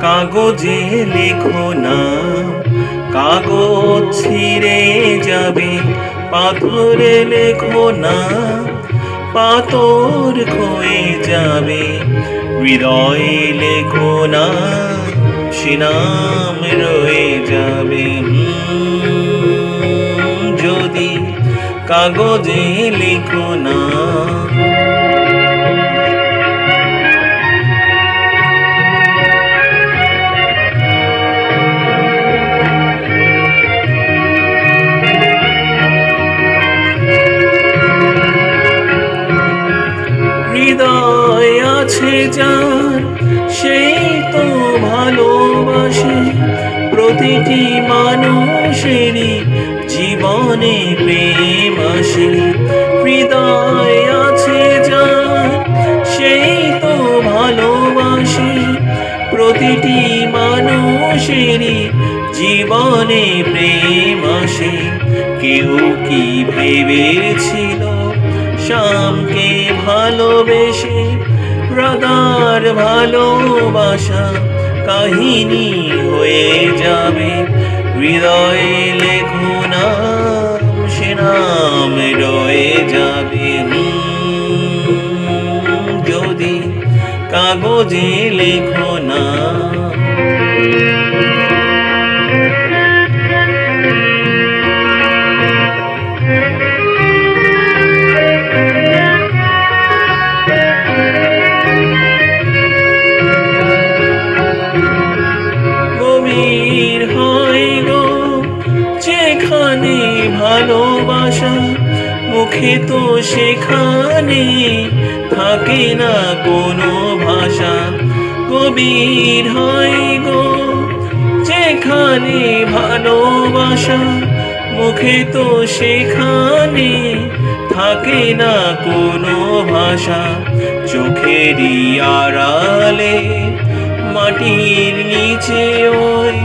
কাগজে লেখো না, কাগজ ছিঁড়ে যাবে। পাথরে লেখো না, পাথর ক্ষয়ে যাবে। হৃদয়ে লেখো না, সে নাম রয়ে যাবে। যদি কাগজে লেখো না। হৃদয় আছে যার, সেই তো ভালোবাসে। প্রতিটি মানুষেরই জীবনে প্রেম আসে। হৃদয় আছে যার, সেই তো ভালোবাসে। প্রতিটি মানুষেরই জীবনে প্রেম আসে। কেউ কি ভেবেছিল শ্যামকে ভালোবেসে রাধার ভালোবাসা কাহিনী হয়ে যাবে। হৃদয়ে লেখো না, সে নাম রয়ে যাবে। যদি কাগজে লেখো না। গভীর হয় গো যেখানে ভালোবাসা, মুখে তো সেখানে থাকে না কোনো ভাষা। গভীর হয় গো যেখানে ভালোবাসা, মুখে তো সেখানে থাকে না কোনো ভাষা। চোখেরই আড়ালে মাটির নিচে ওই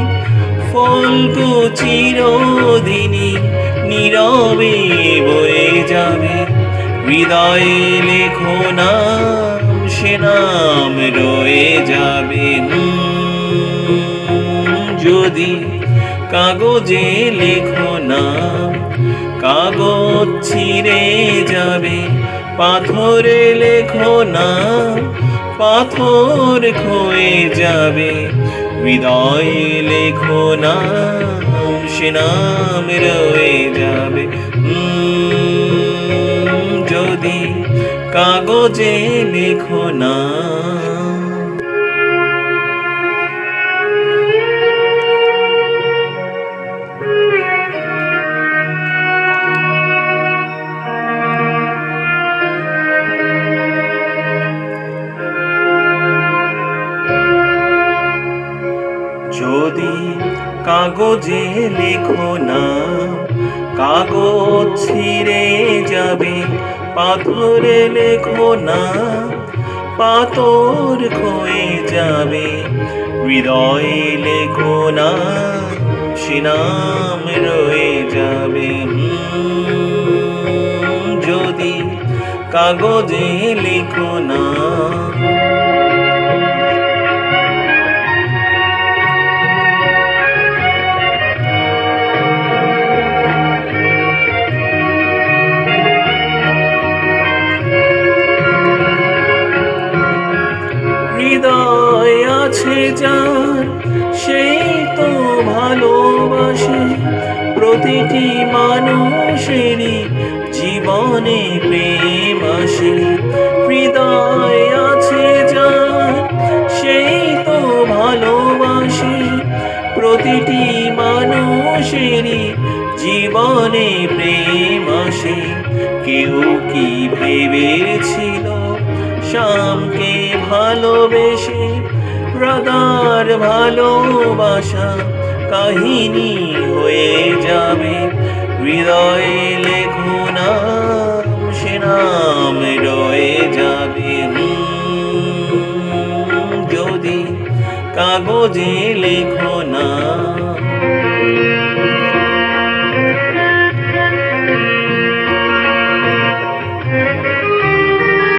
ফলগো চিরদিনই নীরবে বয়ে যাবে। হৃদয়ে লেখো না, সে নাম রয়ে যাবে। যদি কাগজে লেখো না। কাগজ ছিঁড়ে যাবে। পাথরে লেখো না, পাথর ক্ষয়ে যাবে। হৃদয়ে লেখো না, সে নাম রয়ে যাবে। যদি কাগজে লেখো না। যদি কাগজে লেখো না। কাগজ ছিঁড়ে যাবে। পাথরে লেখো না, পাথর ক্ষয়ে যাবে। হৃদয়ে লেখো না, সে নাম রয়ে যাবে। যদি কাগজে লেখো না। হৃদয় আছে যার, সেই তো ভালোবাসে। প্রতিটি মানুষেরই জীবনে প্রেম আসে। হৃদয় আছে যার, সেই তো ভালোবাসে। প্রতিটি মানুষেরই জীবনে প্রেম আসে। কেউ কি ভেবেছিল শ্যামকে ভালোবেসে রাধার ভালোবাসা কাহিনী হয়ে যাবে। হৃদয়ে লেখো না, সে নাম রয়ে যাবে। যদি কাগজে লেখো না।